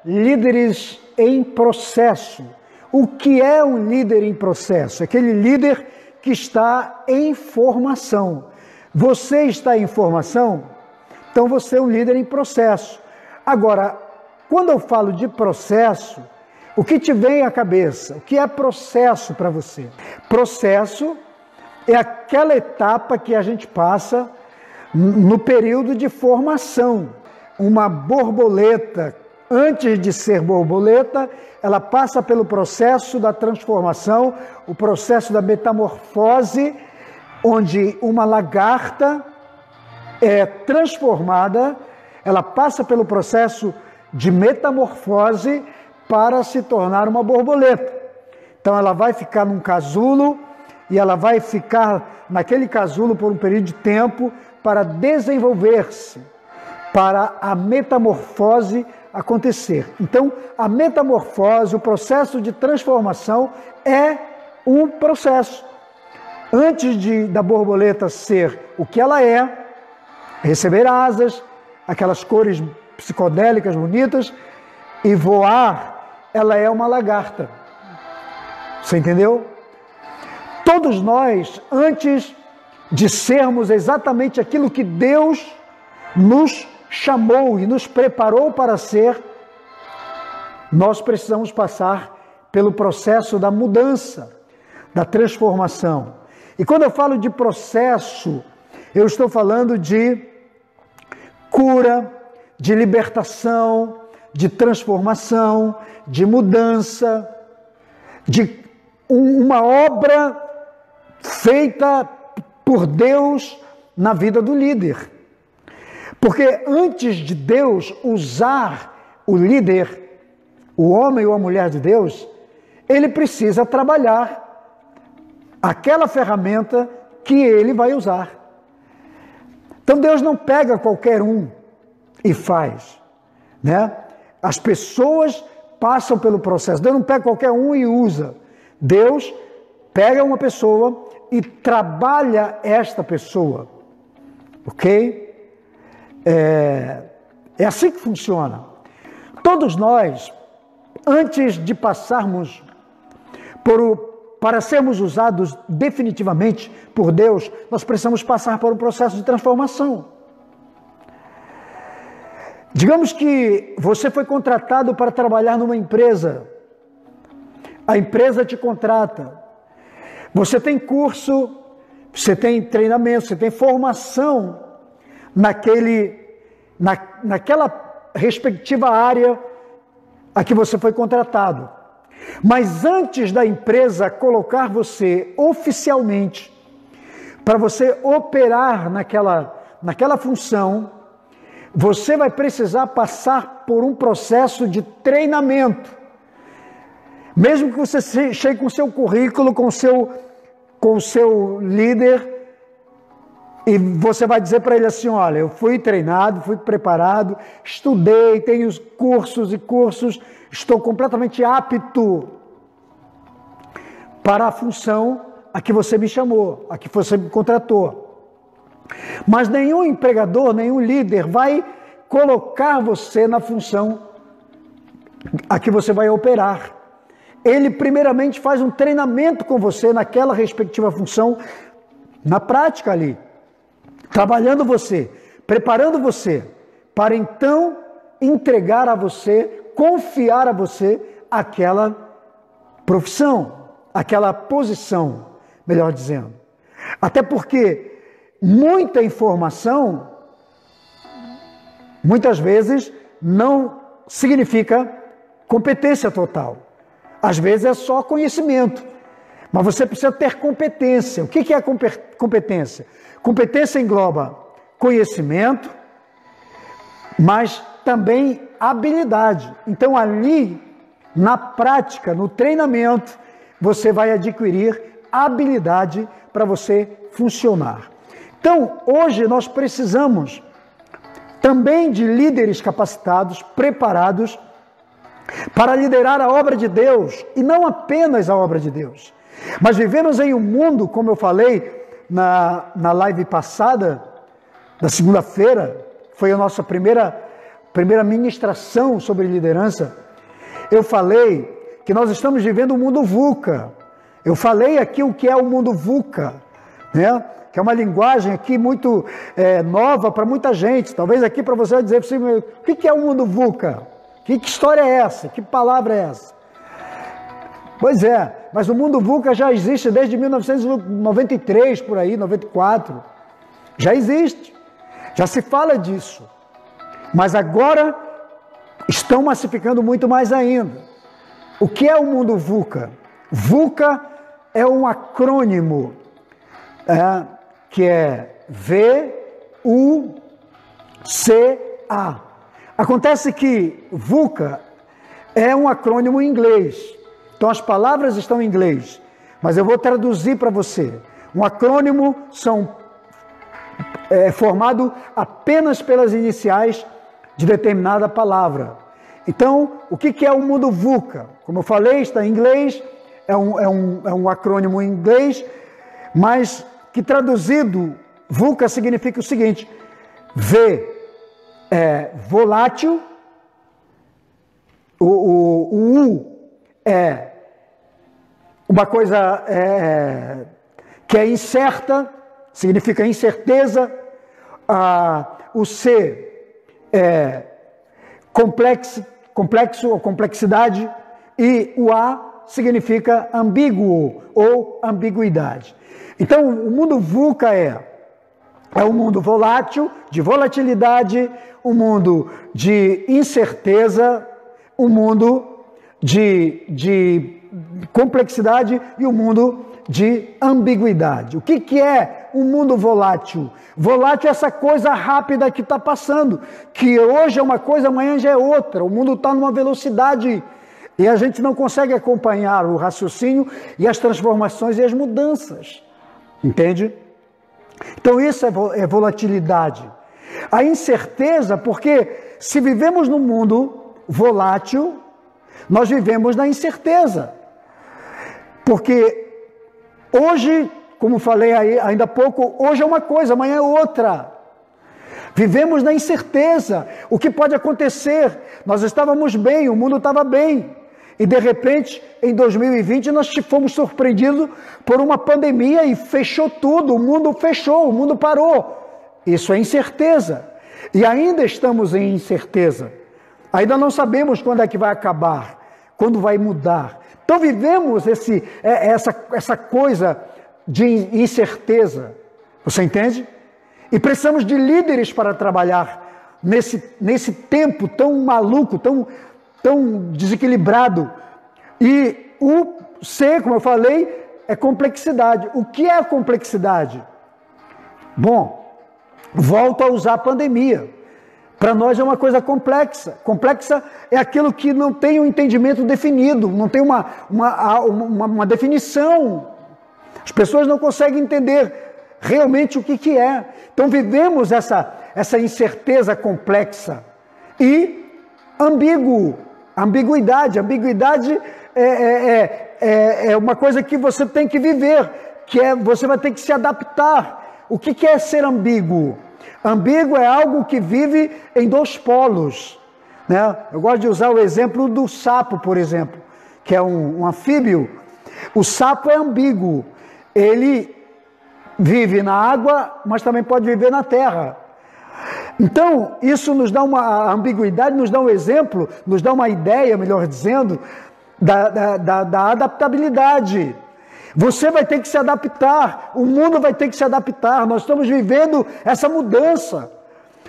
líderes em processo. O que é um líder em processo? Aquele líder que está em formação. Você está em formação? Então você é um líder em processo. Agora, quando eu falo de processo, o que te vem à cabeça? O que é processo para você? Processo é aquela etapa que a gente passa no período de formação. Uma borboleta, antes de ser borboleta, ela passa pelo processo da transformação, o processo da metamorfose, onde uma lagarta é transformada, ela passa pelo processo de metamorfose para se tornar uma borboleta. Então ela vai ficar num casulo e ela vai ficar naquele casulo por um período de tempo para desenvolver-se, para a metamorfose acontecer. Então, a metamorfose, o processo de transformação é um processo. Antes da borboleta ser o que ela é, receber asas, aquelas cores psicodélicas bonitas, e voar, ela é uma lagarta. Você entendeu? Todos nós, antes de sermos exatamente aquilo que Deus nos chamou e nos preparou para ser, nós precisamos passar pelo processo da mudança, da transformação. E quando eu falo de processo, eu estou falando de cura, de libertação, de transformação, de mudança, de uma obra feita por Deus na vida do líder. Porque antes de Deus usar o líder, o homem ou a mulher de Deus, ele precisa trabalhar aquela ferramenta que ele vai usar. Então Deus não pega qualquer um e faz, né? As pessoas passam pelo processo. Deus não pega qualquer um e usa. Deus pega uma pessoa e trabalha esta pessoa, ok? É assim que funciona. Todos nós, antes de passarmos para sermos usados definitivamente por Deus, nós precisamos passar por um processo de transformação. Digamos que você foi contratado para trabalhar numa empresa. A empresa te contrata. Você tem curso, você tem treinamento, você tem formação naquela respectiva área a que você foi contratado. Mas antes da empresa colocar você oficialmente para você operar naquela função, você vai precisar passar por um processo de treinamento. Mesmo que você chegue com o seu currículo, com o seu líder, e você vai dizer para ele assim: olha, eu fui treinado, fui preparado, estudei, tenho cursos e cursos, estou completamente apto para a função a que você me chamou, a que você me contratou. Mas nenhum empregador, nenhum líder vai colocar você na função a que você vai operar. Ele primeiramente faz um treinamento com você naquela respectiva função, na prática ali, trabalhando você, preparando você, para então entregar a você, confiar a você aquela profissão, aquela posição, melhor dizendo. Até porque muita informação, muitas vezes, não significa competência total. Às vezes é só conhecimento, mas você precisa ter competência. O que é competência? Competência engloba conhecimento, mas também habilidade. Então ali, na prática, no treinamento, você vai adquirir habilidade para você funcionar. Então, hoje nós precisamos também de líderes capacitados, preparados, para liderar a obra de Deus, e não apenas a obra de Deus. Mas vivemos em um mundo, como eu falei na live passada, da segunda-feira, foi a nossa primeira primeira ministração sobre liderança, eu falei que nós estamos vivendo um mundo VUCA. Eu falei aqui o que é o mundo VUCA, né? Que é uma linguagem aqui muito nova para muita gente. Talvez aqui para você vai dizer assim, o que é o mundo VUCA? Que história é essa? Que palavra é essa? Pois é, mas o mundo VUCA já existe desde 1993, por aí, 94. Já existe, já se fala disso. Mas agora estão massificando muito mais ainda. O que é o mundo VUCA? VUCA é um acrônimo que é V-U-C-A. Acontece que VUCA é um acrônimo em inglês. Então as palavras estão em inglês, mas eu vou traduzir para você. Um acrônimo é formado apenas pelas iniciais de determinada palavra. Então, o que é o mundo VUCA? Como eu falei, está em inglês, é um acrônimo em inglês, mas que traduzido, VUCA significa o seguinte: V é volátil, o U é uma coisa que é incerta, significa incerteza, o C é complexo ou complexidade, e o A significa ambíguo ou ambiguidade. Então, o mundo VUCA é um mundo volátil, de volatilidade, um mundo de incerteza, um mundo de complexidade e um mundo de ambiguidade. O que é um mundo volátil? Volátil é essa coisa rápida que está passando, que hoje é uma coisa, amanhã já é outra. O mundo está numa velocidade e a gente não consegue acompanhar o raciocínio e as transformações e as mudanças. Entende? Então isso é volatilidade. A incerteza, porque se vivemos num mundo volátil, nós vivemos na incerteza. Porque hoje, como falei ainda há pouco, hoje é uma coisa, amanhã é outra. Vivemos na incerteza. O que pode acontecer? Nós estávamos bem, o mundo estava bem. E de repente, em 2020, nós fomos surpreendidos por uma pandemia e fechou tudo, o mundo fechou, o mundo parou. Isso é incerteza. E ainda estamos em incerteza. Ainda não sabemos quando é que vai acabar, quando vai mudar. Então vivemos essa coisa de incerteza. Você entende? E precisamos de líderes para trabalhar nesse tempo tão maluco, tão desequilibrado. E o C, como eu falei, é complexidade. O que é a complexidade? Bom, volto a usar a pandemia. Para nós é uma coisa complexa. Complexa é aquilo que não tem um entendimento definido, não tem uma definição. As pessoas não conseguem entender realmente o que é. Então vivemos essa incerteza complexa e ambiguidade. Ambiguidade é uma coisa que você tem que viver, você vai ter que se adaptar. O que é ser ambíguo? Ambíguo é algo que vive em dois polos, né? Eu gosto de usar o exemplo do sapo, por exemplo, que é um anfíbio. O sapo é ambíguo. Ele vive na água, mas também pode viver na terra. Então, isso nos dá a ambiguidade, nos dá um exemplo, nos dá uma ideia, melhor dizendo, da adaptabilidade. Você vai ter que se adaptar, o mundo vai ter que se adaptar, nós estamos vivendo essa mudança.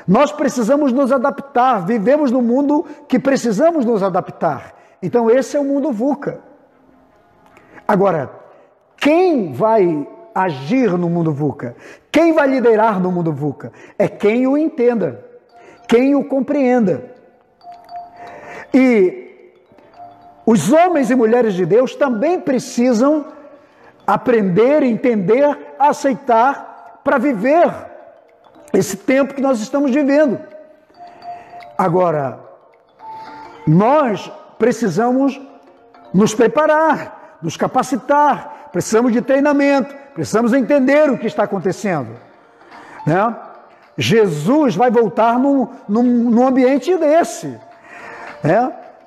Nós precisamos nos adaptar, vivemos num mundo que precisamos nos adaptar. Então esse é o mundo VUCA. Agora, quem vai agir no mundo VUCA? Quem vai liderar no mundo VUCA? É quem o entenda, quem o compreenda. E os homens e mulheres de Deus também precisam aprender, entender, aceitar para viver esse tempo que nós estamos vivendo. Agora, nós precisamos nos preparar, nos capacitar, precisamos de treinamento, precisamos entender o que está acontecendo, né? Jesus vai voltar num ambiente desse.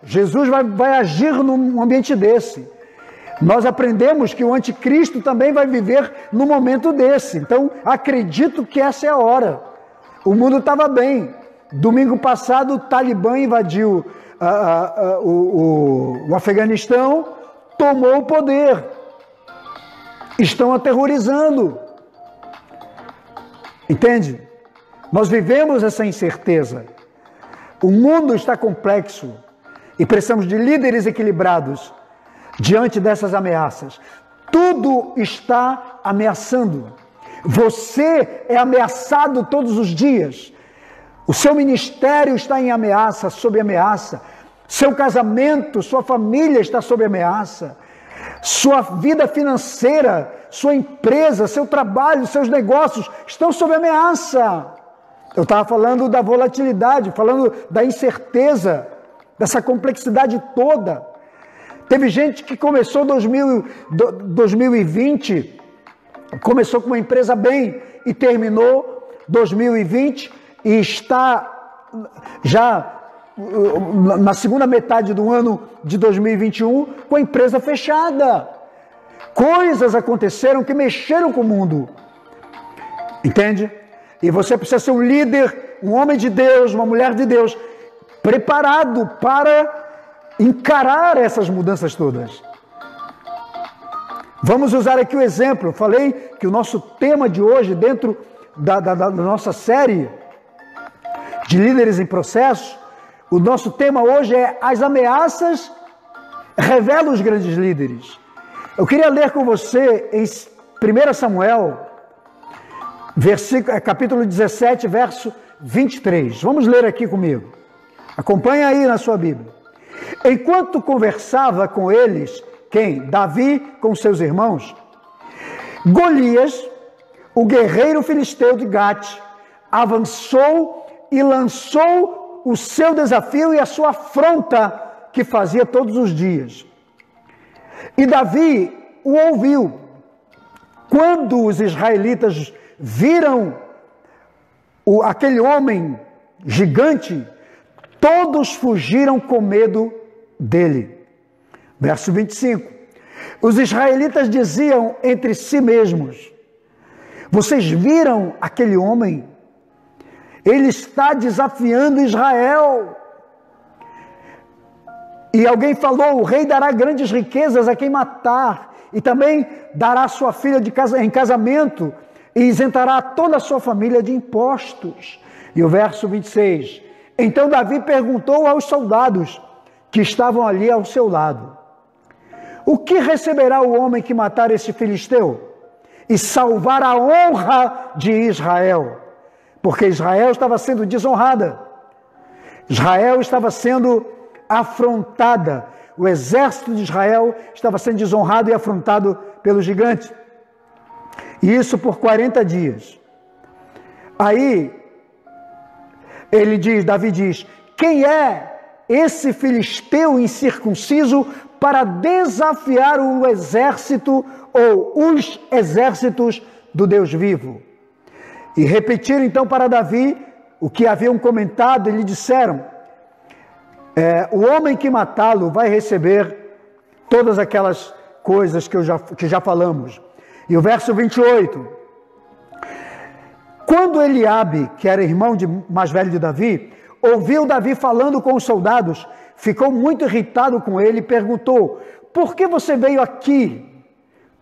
Jesus vai agir num ambiente desse. Nós aprendemos que o anticristo também vai viver num momento desse. Então, acredito que essa é a hora. O mundo estava bem. Domingo passado, o Talibã invadiu o Afeganistão, tomou o poder. Estão aterrorizando. Entende? Nós vivemos essa incerteza. O mundo está complexo e precisamos de líderes equilibrados diante dessas ameaças. Tudo está ameaçando. Você é ameaçado todos os dias. O seu ministério está em ameaça, sob ameaça. Seu casamento, sua família está sob ameaça. Sua vida financeira, sua empresa, seu trabalho, seus negócios estão sob ameaça. Eu estava falando da volatilidade, falando da incerteza, dessa complexidade toda. Teve gente que começou 2020, começou com uma empresa bem e terminou 2020 e está já na segunda metade do ano de 2021 com a empresa fechada. Coisas aconteceram que mexeram com o mundo. Entende? E você precisa ser um líder, um homem de Deus, uma mulher de Deus, preparado para encarar essas mudanças todas. Vamos usar aqui o exemplo. Falei que o nosso tema de hoje, dentro da nossa série de líderes em processo, o nosso tema hoje é as ameaças revelam os grandes líderes. Eu queria ler com você em 1 Samuel, capítulo 17, verso 23. Vamos ler aqui comigo. Acompanhe aí na sua Bíblia. Enquanto conversava com eles, quem? Davi com seus irmãos, Golias, o guerreiro filisteu de Gate, avançou e lançou o seu desafio e a sua afronta que fazia todos os dias. E Davi o ouviu. Quando os israelitas viram aquele homem gigante, todos fugiram com medo dele. Verso 25. Os israelitas diziam entre si mesmos: vocês viram aquele homem? Ele está desafiando Israel. E alguém falou: o rei dará grandes riquezas a quem matar, e também dará sua filha em casamento, e isentará toda a sua família de impostos. E o verso 26. Então Davi perguntou aos soldados que estavam ali ao seu lado: o que receberá o homem que matar esse filisteu e salvar a honra de Israel? Porque Israel estava sendo desonrada. Israel estava sendo afrontada. O exército de Israel estava sendo desonrado e afrontado pelo gigante. E isso por 40 dias. Aí, Davi diz: quem é esse filisteu incircunciso para desafiar o exército ou os exércitos do Deus vivo? E repetiram então para Davi o que haviam comentado e lhe disseram: o homem que matá-lo vai receber todas aquelas coisas que já falamos. E o verso 28. Quando Eliabe, que era irmão mais velho de Davi, ouviu Davi falando com os soldados, ficou muito irritado com ele e perguntou: por que você veio aqui?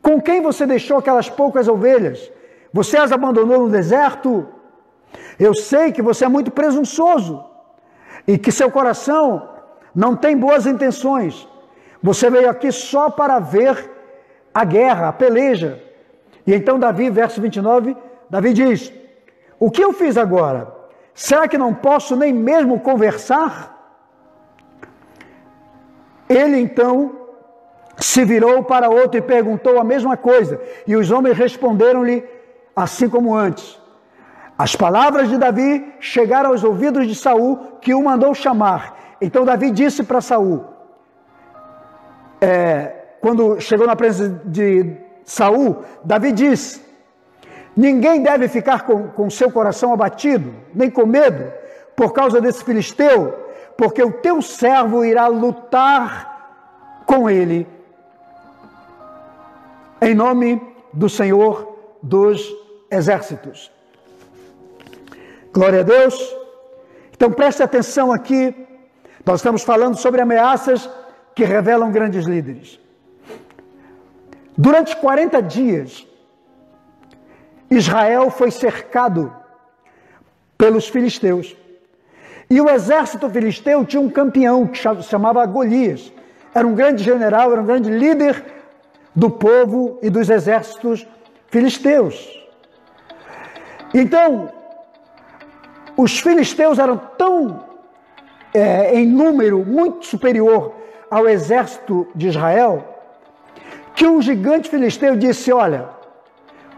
Com quem você deixou aquelas poucas ovelhas? Você as abandonou no deserto? Eu sei que você é muito presunçoso e que seu coração não tem boas intenções. Você veio aqui só para ver a guerra, a peleja. E então Davi, verso 29, Davi diz: o que eu fiz agora? Será que não posso nem mesmo conversar? Ele então se virou para outro e perguntou a mesma coisa. E os homens responderam-lhe assim como antes. As palavras de Davi chegaram aos ouvidos de Saul, que o mandou chamar. Então Davi disse para Saul, quando chegou na presença de Saul, Davi disse: ninguém deve ficar com seu coração abatido, nem com medo, por causa desse filisteu, porque o teu servo irá lutar com ele, em nome do Senhor dos Exércitos. Glória a Deus. Então preste atenção aqui, nós estamos falando sobre ameaças que revelam grandes líderes. Durante 40 dias, Israel foi cercado pelos filisteus. E o exército filisteu tinha um campeão que se chamava Golias. Era um grande general, era um grande líder do povo e dos exércitos filisteus. Então, os filisteus eram tão, em número, muito superior ao exército de Israel, que um gigante filisteu disse, olha,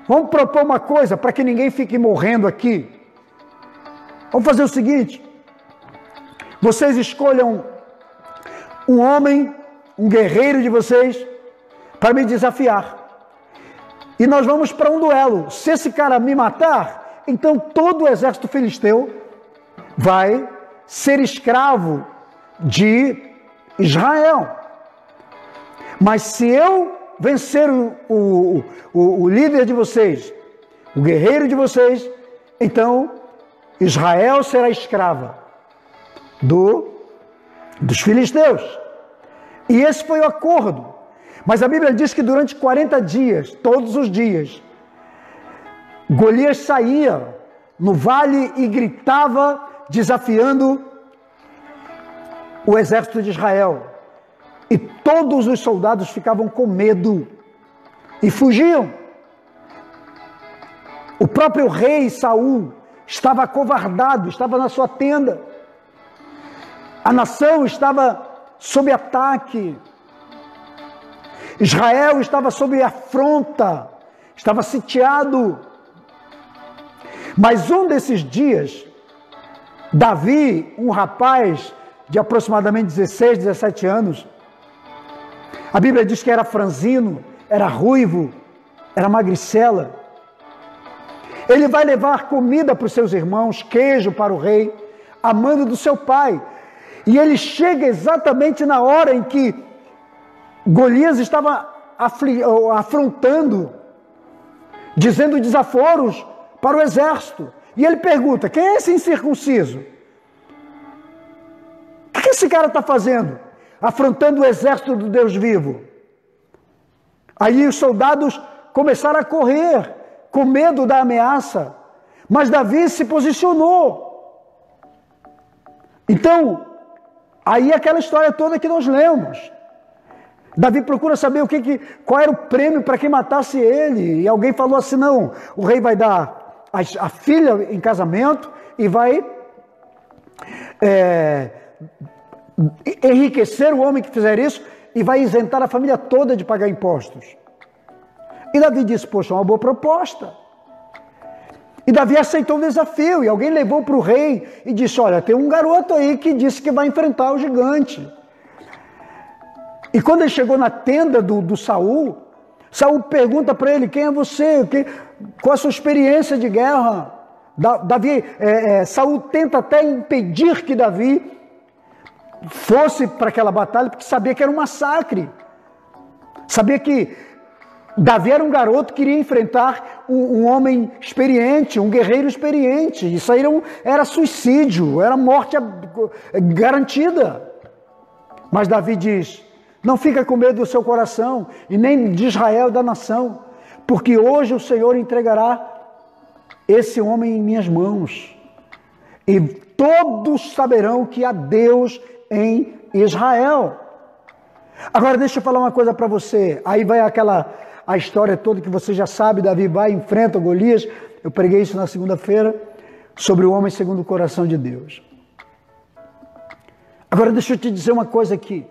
vamos propor uma coisa para que ninguém fique morrendo aqui. Vamos fazer o seguinte, vocês escolham um homem, um guerreiro de vocês, para me desafiar. E nós vamos para um duelo. Se esse cara me matar, então todo o exército filisteu vai ser escravo de Israel. Mas se eu vencer o líder de vocês, o guerreiro de vocês, então Israel será escrava dos filisteus. E esse foi o acordo. Mas a Bíblia diz que durante 40 dias, todos os dias, Golias saía no vale e gritava, desafiando o exército de Israel. E todos os soldados ficavam com medo e fugiam. O próprio rei Saul estava acovardado, estava na sua tenda. A nação estava sob ataque. Israel estava sob afronta, estava sitiado. Mas um desses dias, Davi, um rapaz de aproximadamente 16, 17 anos, a Bíblia diz que era franzino, era ruivo, era magricela. Ele vai levar comida para os seus irmãos, queijo para o rei, a mando do seu pai. E ele chega exatamente na hora em que Golias estava afrontando, dizendo desaforos para o exército. E ele pergunta, quem é esse incircunciso? O que esse cara está fazendo? Afrontando o exército do Deus vivo. Aí os soldados começaram a correr, com medo da ameaça. Mas Davi se posicionou. Então, aí aquela história toda que nós lemos. Davi procura saber qual era o prêmio para quem matasse ele. E alguém falou assim, não, o rei vai dar a filha em casamento e vai enriquecer o homem que fizer isso e vai isentar a família toda de pagar impostos. E Davi disse, poxa, uma boa proposta. E Davi aceitou o desafio e alguém levou para o rei e disse, olha, tem um garoto aí que disse que vai enfrentar o gigante. E quando ele chegou na tenda do Saul, Saul pergunta para ele, quem é você? Qual a sua experiência de guerra? Saul tenta até impedir que Davi fosse para aquela batalha, porque sabia que era um massacre. Sabia que Davi era um garoto que iria enfrentar um homem experiente, um guerreiro experiente. Isso aí era suicídio, era morte garantida. Mas Davi diz, não fica com medo do seu coração, e nem de Israel, da nação, porque hoje o Senhor entregará esse homem em minhas mãos. E todos saberão que há Deus em Israel. Agora deixa eu falar uma coisa para você. Aí vai a história toda que você já sabe. Davi vai, enfrenta Golias. Eu preguei isso na segunda-feira, sobre o homem segundo o coração de Deus. Agora deixa eu te dizer uma coisa aqui.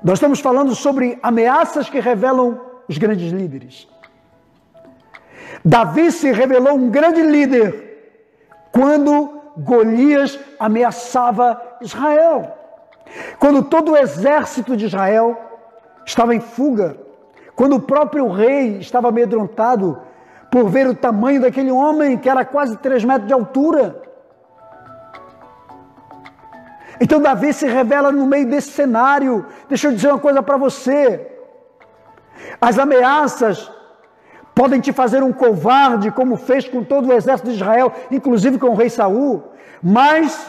Nós estamos falando sobre ameaças que revelam os grandes líderes. Davi se revelou um grande líder quando Golias ameaçava Israel. Quando todo o exército de Israel estava em fuga, quando o próprio rei estava amedrontado por ver o tamanho daquele homem, que era quase 3 metros de altura. Então Davi se revela no meio desse cenário. Deixa eu dizer uma coisa para você. As ameaças podem te fazer um covarde, como fez com todo o exército de Israel, inclusive com o rei Saul, mas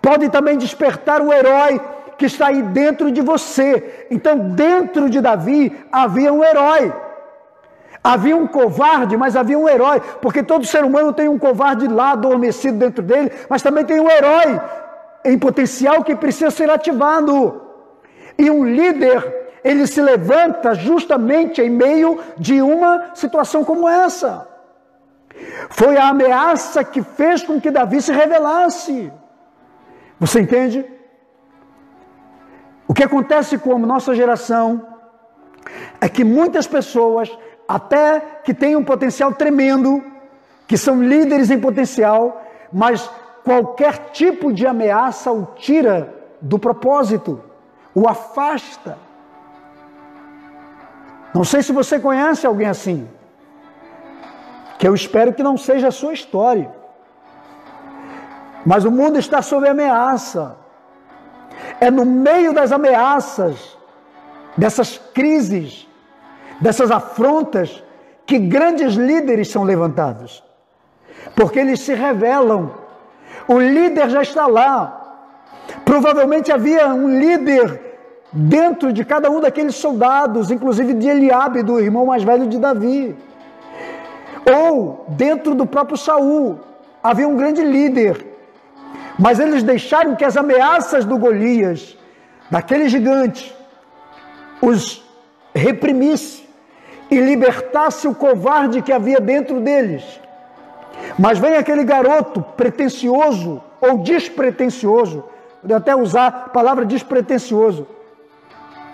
pode também despertar o herói que está aí dentro de você. Então, dentro de Davi havia um herói. Havia um covarde, mas havia um herói, porque todo ser humano tem um covarde lá adormecido dentro dele, mas também tem um herói em potencial que precisa ser ativado. E um líder, ele se levanta justamente em meio de uma situação como essa. Foi a ameaça que fez com que Davi se rebelasse. Você entende? O que acontece com a nossa geração é que muitas pessoas, até que têm um potencial tremendo, que são líderes em potencial, mas qualquer tipo de ameaça o tira do propósito, o afasta. Não sei se você conhece alguém assim, que eu espero que não seja a sua história. Mas o mundo está sob ameaça. É no meio das ameaças, dessas crises, dessas afrontas, que grandes líderes são levantados. Porque eles se revelam. O líder já está lá. Provavelmente havia um líder dentro de cada um daqueles soldados, inclusive de Eliabe, do irmão mais velho de Davi. Ou dentro do próprio Saul, havia um grande líder. Mas eles deixaram que as ameaças do Golias, daquele gigante, os reprimisse e libertasse o covarde que havia dentro deles. Mas vem aquele garoto pretensioso ou despretensioso, vou até usar a palavra despretensioso,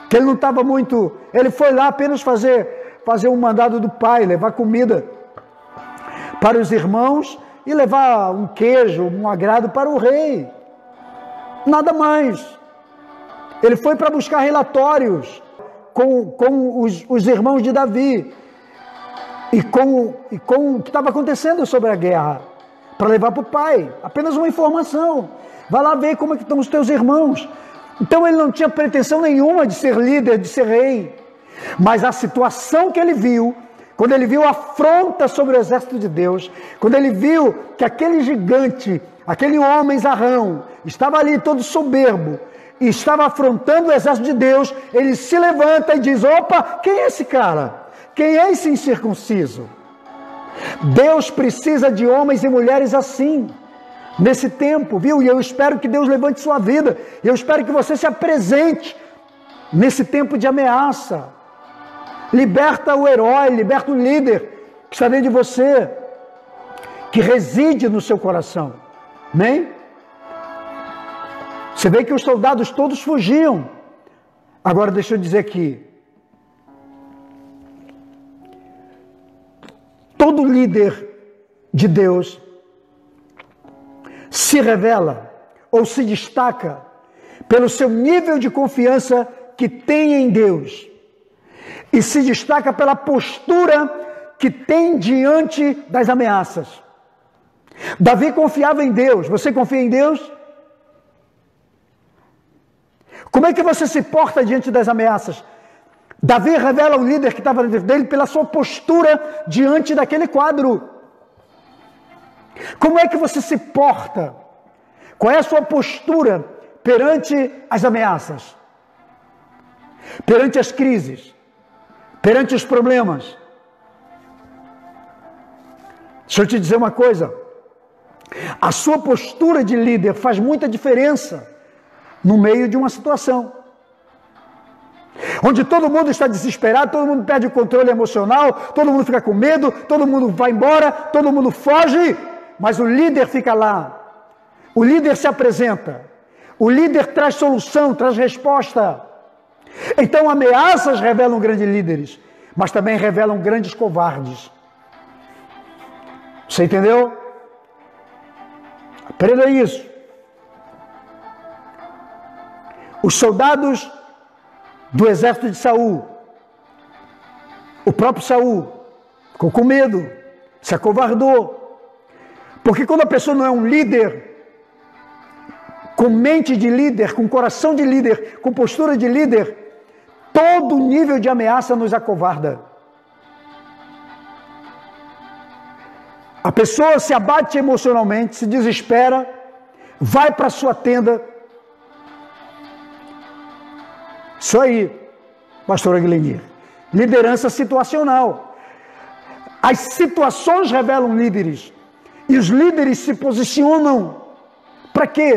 que ele não estava muito, ele foi lá apenas fazer um mandado do pai, levar comida para os irmãos e levar um queijo, um agrado para o rei. Nada mais. Ele foi para buscar relatórios com os irmãos de Davi e com o que estava acontecendo sobre a guerra, para levar para o pai. Apenas uma informação. Vai lá ver como é que estão os teus irmãos. Então ele não tinha pretensão nenhuma de ser líder, de ser rei. Mas a situação que ele viu, quando ele viu a afronta sobre o exército de Deus, quando ele viu que aquele gigante, aquele homem zarrão, estava ali todo soberbo, e estava afrontando o exército de Deus, ele se levanta e diz: opa, quem é esse cara? Quem é esse incircunciso? Deus precisa de homens e mulheres assim, nesse tempo, viu? E eu espero que Deus levante sua vida, eu espero que você se apresente nesse tempo de ameaça. Liberta o herói, liberta o líder que está dentro de você, que reside no seu coração. Amém? Você vê que os soldados todos fugiam. Agora deixa eu dizer aqui. Todo líder de Deus se revela ou se destaca pelo seu nível de confiança que tem em Deus. E se destaca pela postura que tem diante das ameaças. Davi confiava em Deus. Você confia em Deus? Como é que você se porta diante das ameaças? Davi revela o líder que estava dentro dele pela sua postura diante daquele quadro. Como é que você se porta? Qual é a sua postura perante as ameaças? Perante as crises? Perante os problemas? Deixa eu te dizer uma coisa. A sua postura de líder faz muita diferença no meio de uma situação onde todo mundo está desesperado, todo mundo perde o controle emocional, todo mundo fica com medo, todo mundo vai embora, todo mundo foge, mas o líder fica lá. O líder se apresenta. O líder traz solução, traz resposta. Então ameaças revelam grandes líderes, mas também revelam grandes covardes. Você entendeu? Aprenda isso. Os soldados do exército de Saul O próprio Saul ficou com medo, se acovardou. Porque quando a pessoa não é um líder, com mente de líder, com coração de líder, com postura de líder, todo nível de ameaça nos acovarda. A pessoa se abate emocionalmente, se desespera, vai para a sua tenda. Isso aí, pastor Aguilenir. Liderança situacional. As situações revelam líderes. E os líderes se posicionam. Para quê?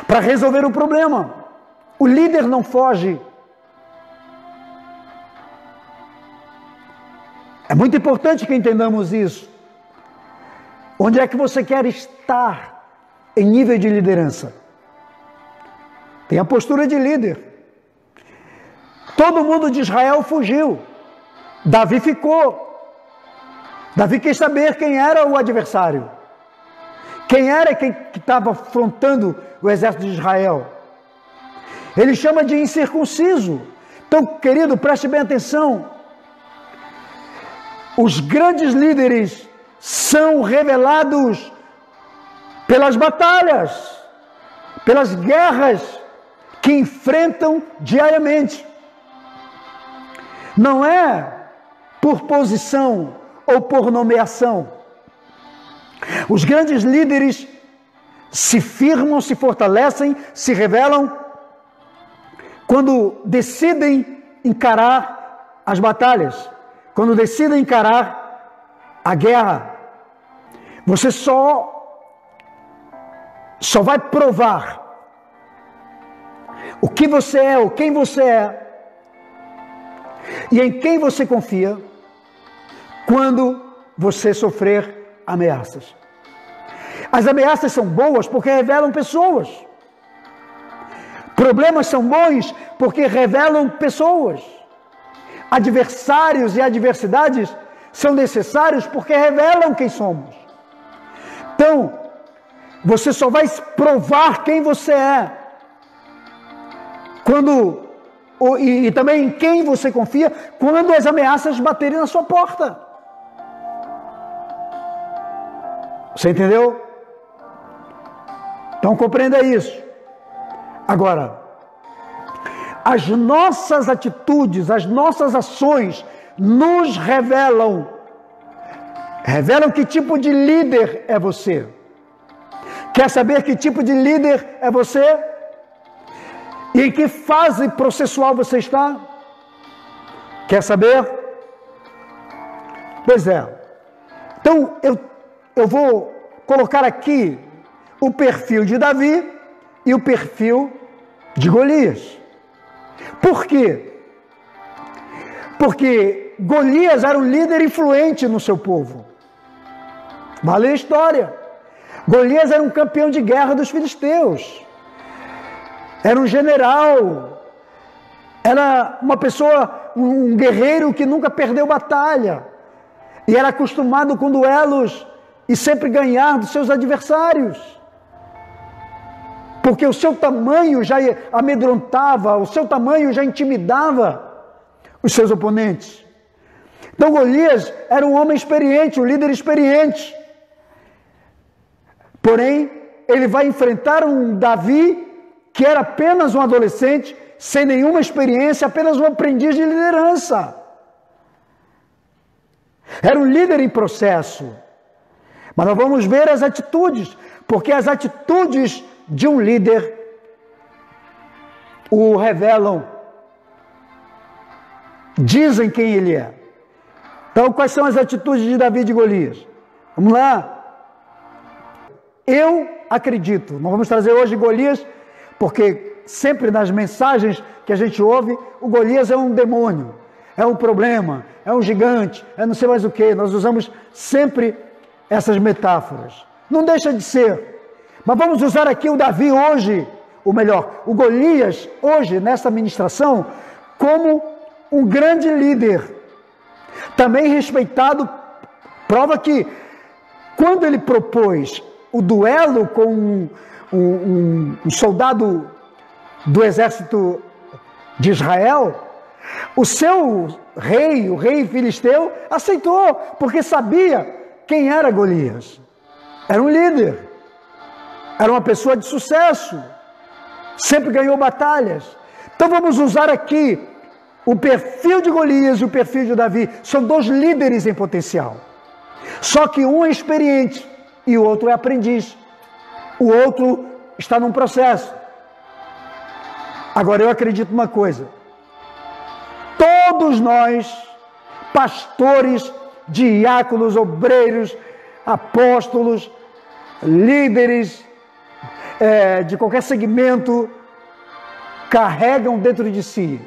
Para resolver o problema. O líder não foge. É muito importante que entendamos isso. Onde é que você quer estar em nível de liderança? Tem a postura de líder. Todo mundo de Israel fugiu. Davi ficou. Davi quis saber quem era o adversário. Quem era quem estava afrontando o exército de Israel. Ele chama de incircunciso. Então, querido, preste bem atenção. Os grandes líderes são revelados pelas batalhas, pelas guerras que enfrentam diariamente. Não é por posição ou por nomeação. Os grandes líderes se firmam, se fortalecem, se revelam quando decidem encarar as batalhas, quando decidem encarar a guerra. Você só vai provar o que você é, ou quem você é, e em quem você confia, quando você sofrer ameaças. As ameaças são boas porque revelam pessoas. Problemas são bons porque revelam pessoas. Adversários e adversidades são necessários porque revelam quem somos. Então, você só vai provar quem você é quando, e também em quem você confia, quando as ameaças baterem na sua porta. Você entendeu? Então compreenda isso. Agora, as nossas atitudes, as nossas ações nos revelam que tipo de líder é você. Quer saber que tipo de líder é você? E em que fase processual você está? Quer saber? Pois é. Então, eu vou colocar aqui o perfil de Davi e o perfil de Golias. Por quê? Porque Golias era um líder influente no seu povo. Vale a história. Golias era um campeão de guerra dos filisteus. Era um general. Era uma pessoa, um guerreiro que nunca perdeu batalha. E era acostumado com duelos e sempre ganhar dos seus adversários. Porque o seu tamanho já amedrontava, o seu tamanho já intimidava os seus oponentes. Então Golias era um homem experiente, um líder experiente. Porém, ele vai enfrentar um Davi que era apenas um adolescente, sem nenhuma experiência, apenas um aprendiz de liderança. Era um líder em processo. Mas nós vamos ver as atitudes, porque as atitudes de um líder o revelam, dizem quem ele é. Então, quais são as atitudes de Davi e de Golias? Vamos lá. Eu acredito, nós vamos trazer hoje Golias, porque sempre nas mensagens que a gente ouve, o Golias é um demônio, é um problema, é um gigante, é não sei mais o que. Nós usamos sempre essas metáforas. Não deixa de ser. Mas vamos usar aqui o Davi hoje, ou melhor, o Golias hoje, nessa ministração, como um grande líder. Também respeitado, prova que quando ele propôs o duelo com um soldado do exército de Israel, o seu rei, o rei filisteu, aceitou, porque sabia quem era Golias. Era um líder, era uma pessoa de sucesso, sempre ganhou batalhas. Então vamos usar aqui o perfil de Golias e o perfil de Davi. São dois líderes em potencial. Só que um é experiente e o outro é aprendiz. O outro está num processo. Agora eu acredito numa coisa. Todos nós, pastores, diáconos, obreiros, apóstolos, líderes de qualquer segmento, carregam dentro de si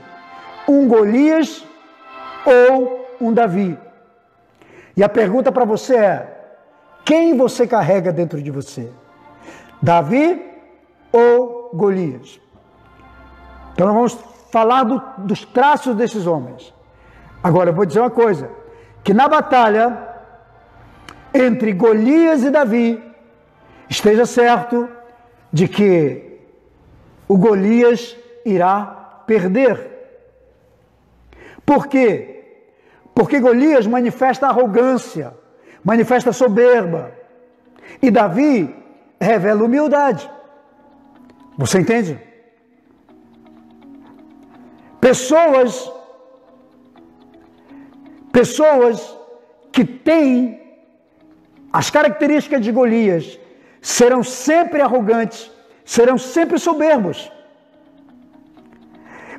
um Golias ou um Davi. E a pergunta para você é: quem você carrega dentro de você? Davi ou Golias? Então nós vamos falar dos traços desses homens. Agora eu vou dizer uma coisa, que na batalha entre Golias e Davi, esteja certo de que o Golias irá perder. Por quê? Porque Golias manifesta arrogância, manifesta soberba, e Davi revela humildade. Você entende? Pessoas que têm as características de Golias serão sempre arrogantes, serão sempre soberbos.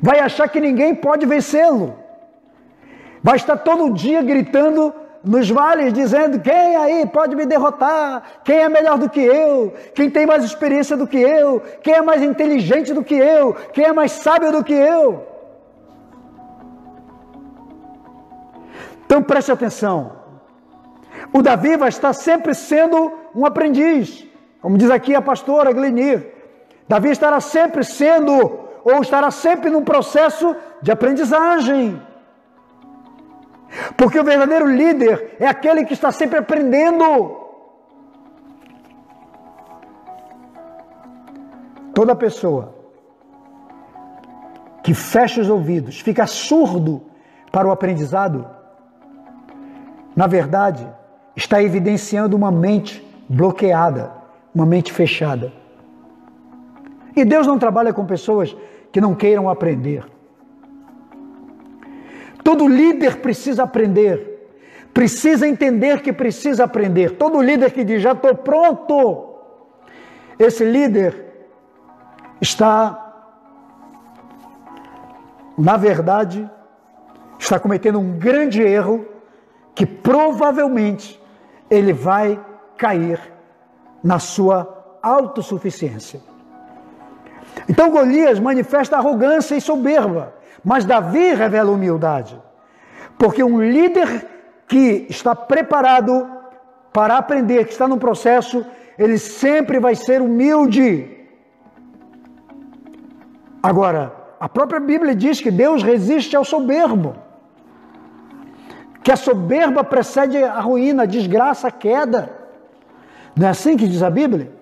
Vai achar que ninguém pode vencê-lo. Vai estar todo dia gritando nos vales, dizendo: quem aí pode me derrotar? Quem é melhor do que eu? Quem tem mais experiência do que eu? Quem é mais inteligente do que eu? Quem é mais sábio do que eu? Então preste atenção. O Davi vai estar sempre sendo um aprendiz, como diz aqui a pastora Glenir. Davi estará sempre sendo, ou estará sempre num processo de aprendizagem. Porque o verdadeiro líder é aquele que está sempre aprendendo. Toda pessoa que fecha os ouvidos, fica surdo para o aprendizado, na verdade, está evidenciando uma mente bloqueada, uma mente fechada. E Deus não trabalha com pessoas que não queiram aprender. Todo líder precisa aprender, precisa entender que precisa aprender. Todo líder que diz: já estou pronto, esse líder está, na verdade, está cometendo um grande erro, que provavelmente ele vai cair na sua autossuficiência. Então Golias manifesta arrogância e soberba, mas Davi revela humildade. Porque um líder que está preparado para aprender, que está no processo, ele sempre vai ser humilde. Agora, a própria Bíblia diz que Deus resiste ao soberbo, que a soberba precede a ruína, a desgraça, a queda. Não é assim que diz a Bíblia?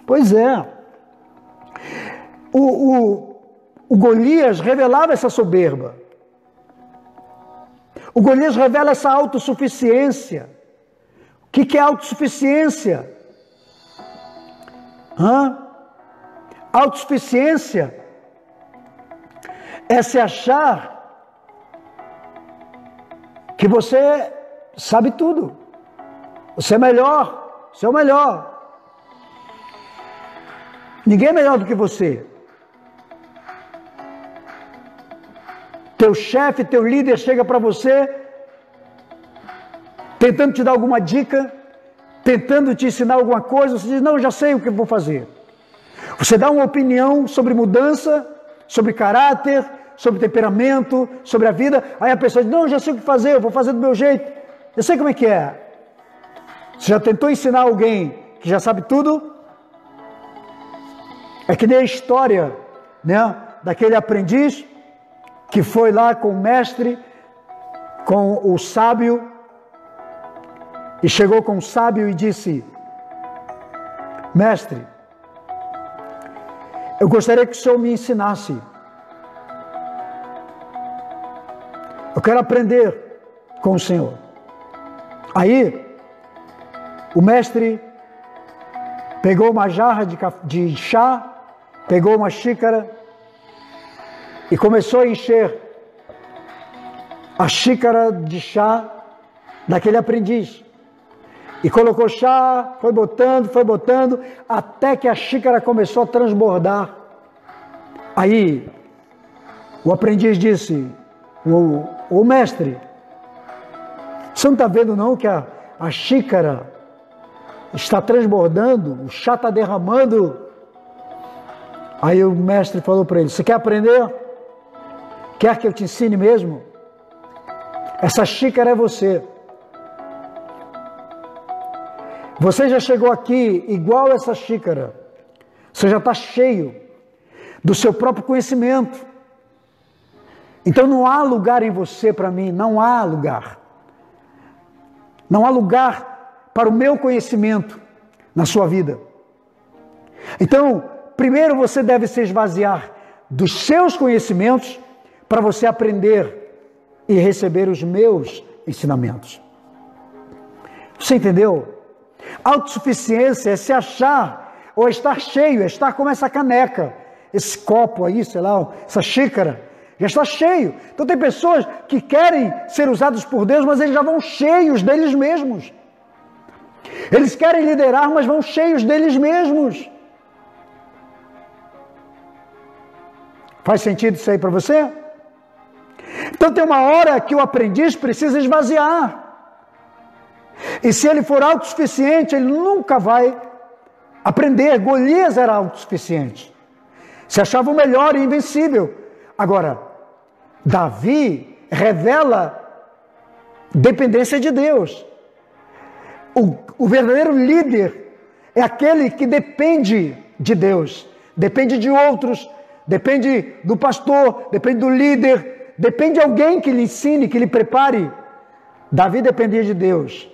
Pois é. O Golias revelava essa soberba. O Golias revela essa autossuficiência. O que é autossuficiência? Autossuficiência é se achar que você sabe tudo. Você é melhor, você é o melhor. Ninguém é melhor do que você. Teu chefe, teu líder chega para você, tentando te dar alguma dica, tentando te ensinar alguma coisa, você diz: não, já sei o que eu vou fazer. Você dá uma opinião sobre mudança, sobre caráter, sobre temperamento, sobre a vida, aí a pessoa diz: não, já sei o que fazer, eu vou fazer do meu jeito, eu sei como é que é. Você já tentou ensinar alguém que já sabe tudo? É que nem a história, né, daquele aprendiz que foi lá com o mestre, com o sábio, e chegou com o sábio e disse: mestre, eu gostaria que o senhor me ensinasse Eu quero aprender com o Senhor. Aí, o mestre pegou uma jarra de chá, pegou uma xícara e começou a encher a xícara de chá daquele aprendiz. E colocou chá, foi botando, até que a xícara começou a transbordar. Aí, o aprendiz disse, o mestre, você não está vendo não que a xícara está transbordando, o chá está derramando? Aí o mestre falou para ele, você quer aprender? Quer que eu te ensine mesmo? Essa xícara é você. Você já chegou aqui igual essa xícara. Você já está cheio do seu próprio conhecimento. Então não há lugar em você para mim, não há lugar. Não há lugar para o meu conhecimento na sua vida. Então, primeiro você deve se esvaziar dos seus conhecimentos para você aprender e receber os meus ensinamentos. Você entendeu? Autossuficiência é se achar ou estar cheio, é estar como essa caneca, esse copo aí, sei lá, essa xícara, já está cheio. Então tem pessoas que querem ser usados por Deus, mas eles já vão cheios deles mesmos. Eles querem liderar, mas vão cheios deles mesmos. Faz sentido isso aí para você? Então tem uma hora que o aprendiz precisa esvaziar. E se ele for autossuficiente, ele nunca vai aprender. Golias era autossuficiente. Se achava o melhor e invencível. Agora, Davi revela dependência de Deus. O verdadeiro líder é aquele que depende de Deus. Depende de outros. Depende do pastor. Depende do líder. Depende de alguém que lhe ensine, que lhe prepare. Davi dependia de Deus.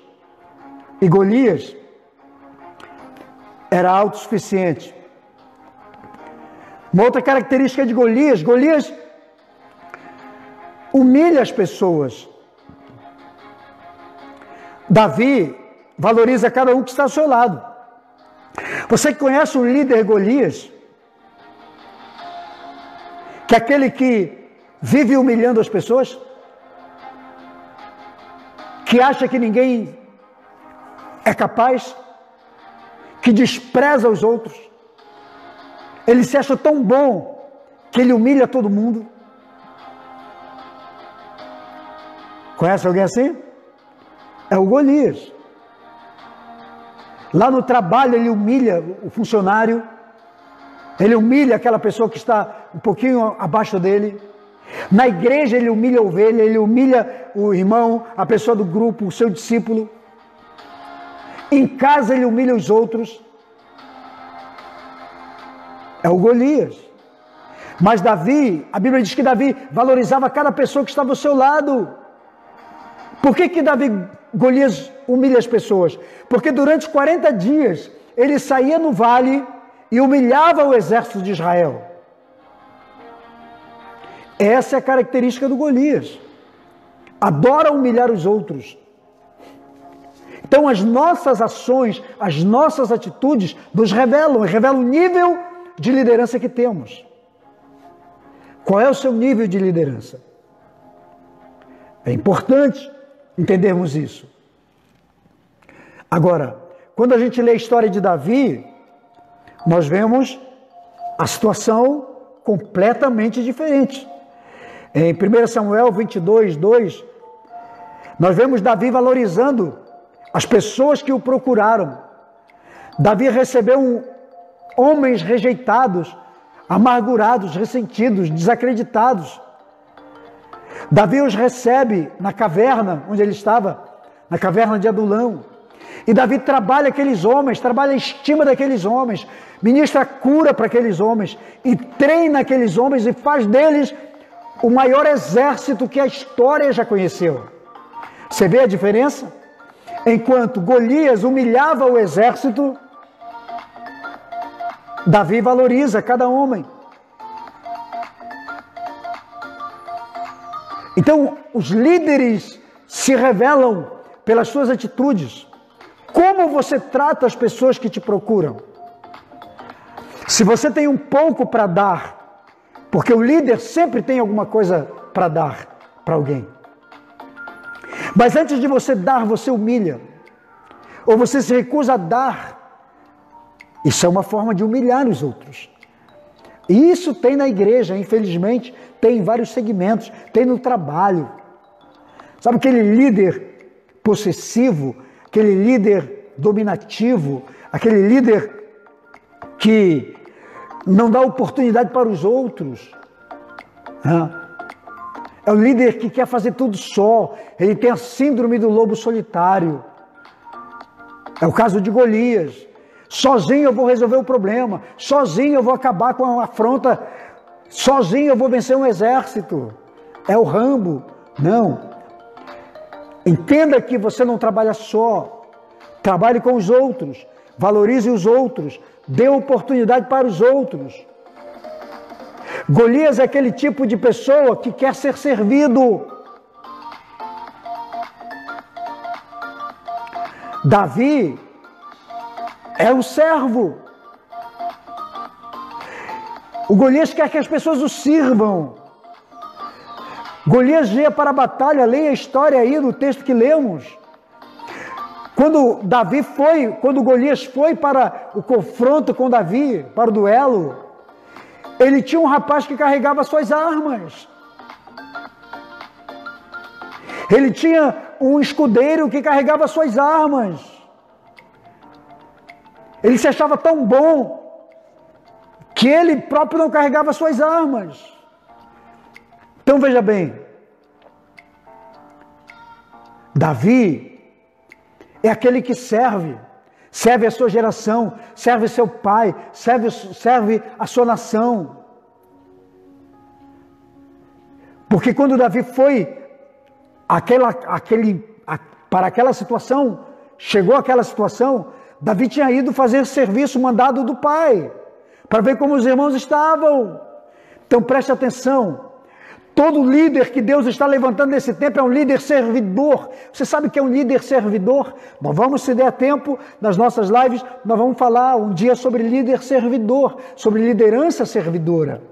E Golias era autossuficiente. Uma outra característica de Golias, Golias humilha as pessoas. Davi valoriza cada um que está ao seu lado. Você conhece o líder Golias? Que é aquele que vive humilhando as pessoas? Que acha que ninguém é capaz, que despreza os outros. Ele se acha tão bom que ele humilha todo mundo. Conhece alguém assim? É o Golias. Lá no trabalho ele humilha o funcionário, ele humilha aquela pessoa que está um pouquinho abaixo dele. Na igreja ele humilha a ovelha, ele humilha o irmão, a pessoa do grupo, o seu discípulo. Em casa ele humilha os outros. É o Golias. Mas Davi, a Bíblia diz que Davi valorizava cada pessoa que estava ao seu lado. Por que Golias humilha as pessoas? Porque durante 40 dias ele saía no vale e humilhava o exército de Israel. Essa é a característica do Golias. Adora humilhar os outros. Então as nossas ações, as nossas atitudes nos revelam o nível de liderança que temos. Qual é o seu nível de liderança? É importante entendermos isso. Agora, quando a gente lê a história de Davi, nós vemos a situação completamente diferente. Em 1 Samuel 22, 2, nós vemos Davi valorizando as pessoas que o procuraram. Davi recebeu homens rejeitados, amargurados, ressentidos, desacreditados. Davi os recebe na caverna onde ele estava, na caverna de Adulão. E Davi trabalha aqueles homens, trabalha a estima daqueles homens, ministra cura para aqueles homens, e treina aqueles homens e faz deles o maior exército que a história já conheceu. Você vê a diferença? Enquanto Golias humilhava o exército, Davi valoriza cada homem. Então, os líderes se revelam pelas suas atitudes. Como você trata as pessoas que te procuram? Se você tem um pouco para dar, porque o líder sempre tem alguma coisa para dar para alguém. Mas antes de você dar, você humilha. Ou você se recusa a dar. Isso é uma forma de humilhar os outros. E isso tem na igreja, infelizmente, tem em vários segmentos, tem no trabalho. Sabe aquele líder possessivo, aquele líder dominativo, aquele líder que não dá oportunidade para os outros? É o líder que quer fazer tudo só, ele tem a síndrome do lobo solitário. É o caso de Golias. Sozinho eu vou resolver o problema, sozinho eu vou acabar com a afronta, sozinho eu vou vencer um exército. É o Rambo. Não. Entenda que você não trabalha só, trabalhe com os outros, valorize os outros, dê oportunidade para os outros. Golias é aquele tipo de pessoa que quer ser servido. Davi é um servo. O Golias quer que as pessoas o sirvam. Golias ia para a batalha, leia a história aí no texto que lemos. Quando Golias foi para o confronto com Davi, para o duelo, ele tinha um rapaz que carregava suas armas. Ele tinha um escudeiro que carregava suas armas. Ele se achava tão bom que ele próprio não carregava suas armas. Então veja bem, Davi é aquele que serve a sua geração, serve seu pai, serve a sua nação. Porque quando Davi foi para aquela situação, chegou àquela situação, Davi tinha ido fazer serviço mandado do pai, para ver como os irmãos estavam. Então preste atenção, todo líder que Deus está levantando nesse tempo é um líder servidor. Você sabe o que é um líder servidor? Nós vamos, se der tempo, nas nossas lives, nós vamos falar um dia sobre líder servidor, sobre liderança servidora.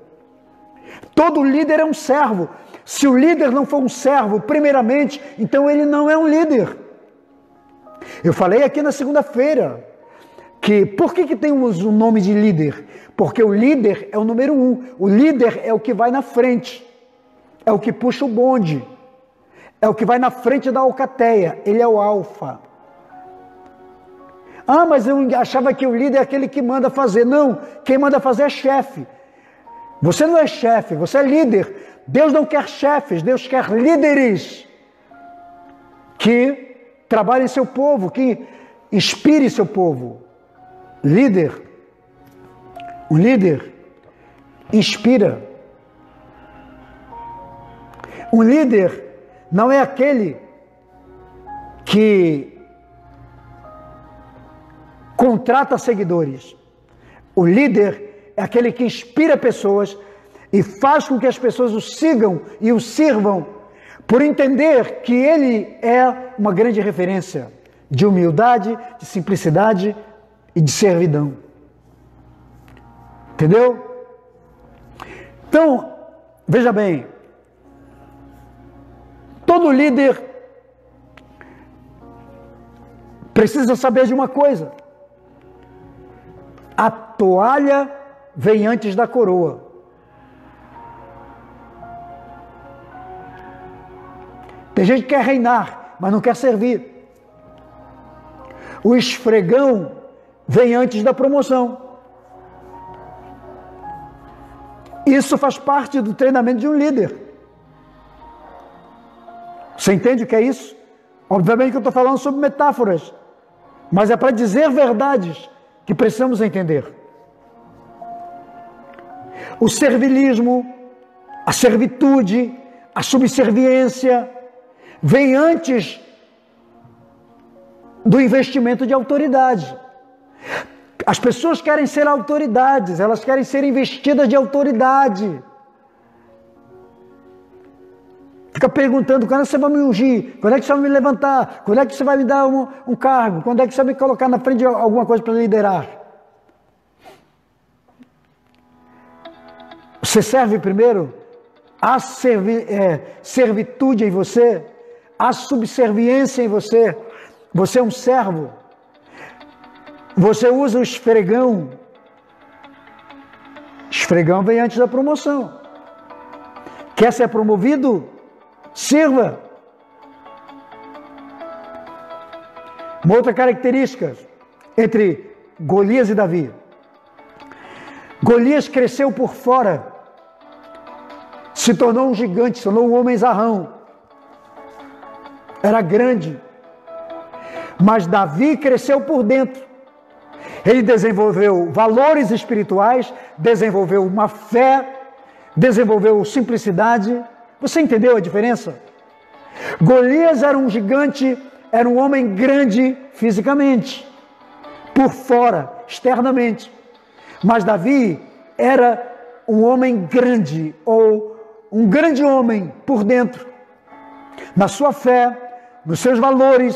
Todo líder é um servo. Se o líder não for um servo, primeiramente, então ele não é um líder. Eu falei aqui na segunda-feira que por que temos o nome de líder? Porque o líder é o número 1. O líder é o que vai na frente. É o que puxa o bonde. É o que vai na frente da alcateia. Ele é o alfa. Ah, mas eu achava que o líder é aquele que manda fazer. Não, quem manda fazer é chefe. Você não é chefe, você é líder. Deus não quer chefes, Deus quer líderes que trabalhem seu povo, que inspire seu povo. Líder, o líder inspira. Um líder não é aquele que contrata seguidores. O líder é aquele que inspira pessoas e faz com que as pessoas o sigam e o sirvam, por entender que ele é uma grande referência de humildade, de simplicidade e de servidão. Entendeu? Então, veja bem, todo líder precisa saber de uma coisa: a toalha vem antes da coroa. Tem gente que quer reinar, mas não quer servir. O esfregão vem antes da promoção. Isso faz parte do treinamento de um líder. Você entende o que é isso? Obviamente que eu estou falando sobre metáforas, mas é para dizer verdades que precisamos entender. O servilismo, a servitude, a subserviência vem antes do investimento de autoridade. As pessoas querem ser autoridades, elas querem ser investidas de autoridade. Fica perguntando, quando é que você vai me ungir? Quando é que você vai me levantar? Quando é que você vai me dar um cargo? Quando é que você vai me colocar na frente de alguma coisa para liderar? Você serve primeiro? Há servitude em você? Há subserviência em você? Você é um servo? Você usa o esfregão? Esfregão vem antes da promoção. Quer ser promovido? Sirva. Uma outra característica entre Golias e Davi. Golias cresceu por fora, se tornou um gigante, se tornou um homem zarrão. Era grande. Mas Davi cresceu por dentro. Ele desenvolveu valores espirituais, desenvolveu uma fé, desenvolveu simplicidade. Você entendeu a diferença? Golias era um gigante, era um homem grande fisicamente, por fora, externamente. Mas Davi era um homem grande, ou um grande homem por dentro, na sua fé, nos seus valores,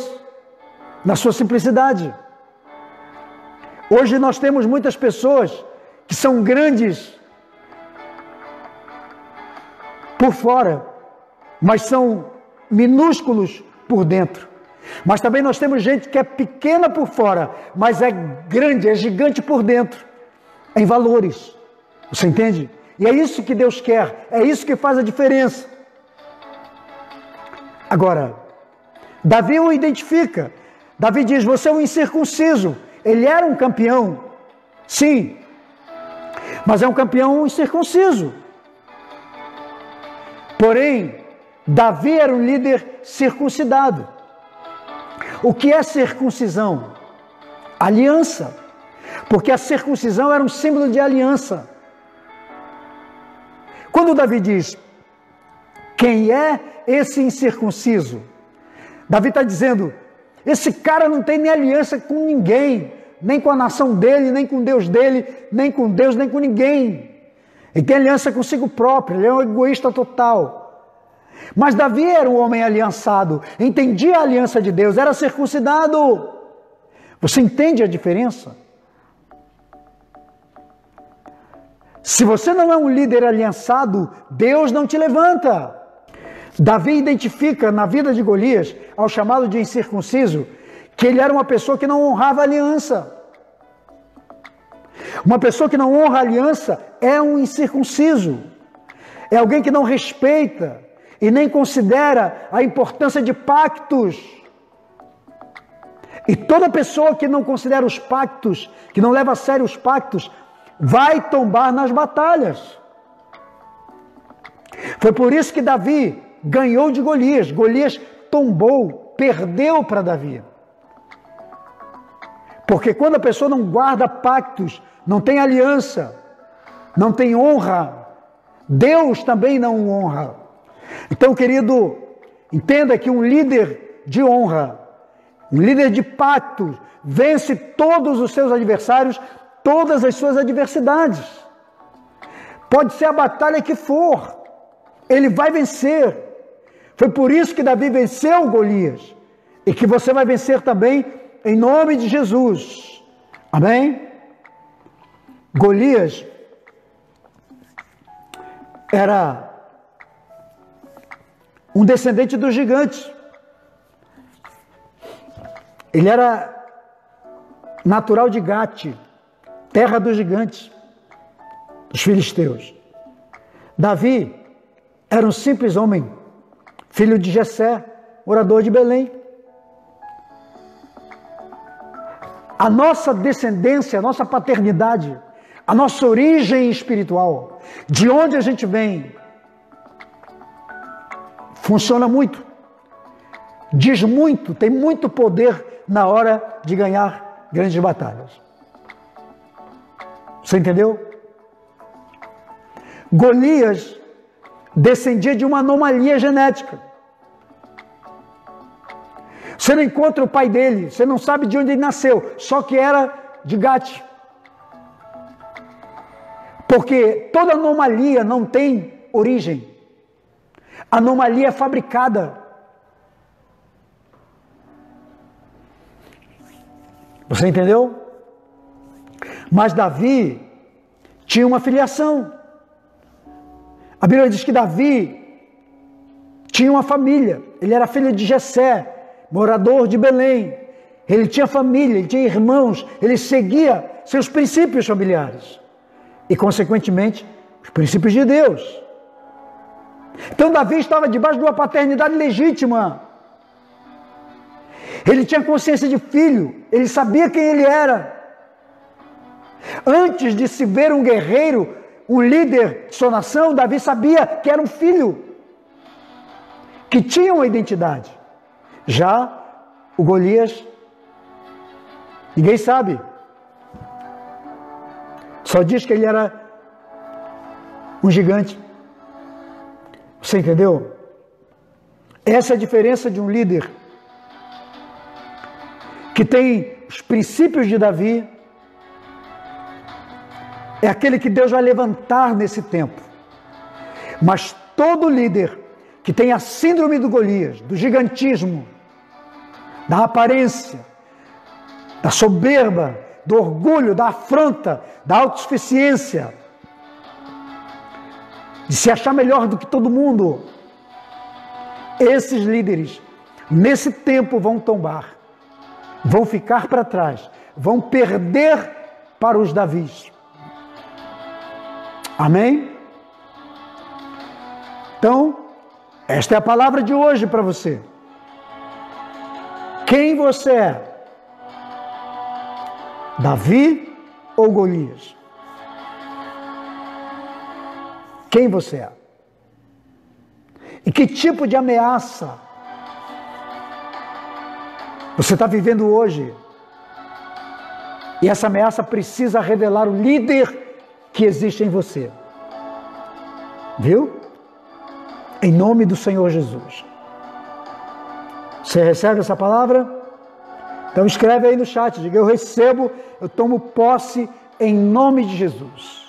na sua simplicidade. Hoje nós temos muitas pessoas que são grandes por fora, mas são minúsculos por dentro. Mas também nós temos gente que é pequena por fora, mas é grande, é gigante por dentro, em valores. Você entende? E é isso que Deus quer, é isso que faz a diferença. Agora, Davi o identifica. Davi diz, você é um incircunciso. Ele era um campeão, sim, mas é um campeão incircunciso. Porém, Davi era um líder circuncidado. O que é circuncisão? Aliança. Porque a circuncisão era um símbolo de aliança. Quando Davi diz, quem é esse incircunciso? Davi está dizendo, esse cara não tem nem aliança com ninguém, nem com a nação dele, nem com Deus dele, nem com Deus, nem com ninguém. Ele tem aliança consigo próprio, ele é um egoísta total. Mas Davi era um homem aliançado, entendia a aliança de Deus, era circuncidado. Você entende a diferença? Se você não é um líder aliançado, Deus não te levanta. Davi identifica na vida de Golias, ao chamado de incircunciso, que ele era uma pessoa que não honrava a aliança. Uma pessoa que não honra a aliança é um incircunciso. É alguém que não respeita e nem considera a importância de pactos. E toda pessoa que não considera os pactos, que não leva a sério os pactos, vai tombar nas batalhas. Foi por isso que Davi ganhou de Golias. Golias tombou, perdeu para Davi. Porque quando a pessoa não guarda pactos, não tem aliança, não tem honra, Deus também não honra. Então, querido, entenda que um líder de honra, um líder de pactos, vence todos os seus adversários, todas as suas adversidades. Pode ser a batalha que for, ele vai vencer. Foi por isso que Davi venceu Golias, e que você vai vencer também em nome de Jesus. Amém? Golias era um descendente dos gigantes. Ele era natural de Gate, terra dos gigantes, dos filisteus. Davi era um simples homem, filho de Jessé, morador de Belém. A nossa descendência, a nossa paternidade, a nossa origem espiritual, de onde a gente vem, funciona muito, diz muito, tem muito poder na hora de ganhar grandes batalhas. Você entendeu? Golias descendia de uma anomalia genética. Você não encontra o pai dele, você não sabe de onde ele nasceu, só que era de Gate. Porque toda anomalia não tem origem. Anomalia fabricada. Você entendeu? Mas Davi tinha uma filiação. A Bíblia diz que Davi tinha uma família. Ele era filho de Jessé, morador de Belém. Ele tinha família, ele tinha irmãos, ele seguia seus princípios familiares. E, consequentemente, os princípios de Deus. Então, Davi estava debaixo de uma paternidade legítima. Ele tinha consciência de filho, ele sabia quem ele era. Antes de se ver um guerreiro, um líder de sua nação, Davi sabia que era um filho, que tinha uma identidade. Já o Golias, ninguém sabe. Só diz que ele era um gigante. Você entendeu? Essa é a diferença de um líder que tem os princípios de Davi. É aquele que Deus vai levantar nesse tempo. Mas todo líder que tem a síndrome do Golias, do gigantismo, da aparência, da soberba, do orgulho, da afronta, da autossuficiência, de se achar melhor do que todo mundo, esses líderes, nesse tempo, vão tombar, vão ficar para trás, vão perder para os Davis. Amém? Então, esta é a palavra de hoje para você. Quem você é? Davi ou Golias? Quem você é? E que tipo de ameaça você está vivendo hoje? E essa ameaça precisa revelar o líder que existe em você. Viu? Em nome do Senhor Jesus. Você recebe essa palavra? Então escreve aí no chat, diga: eu recebo, eu tomo posse em nome de Jesus.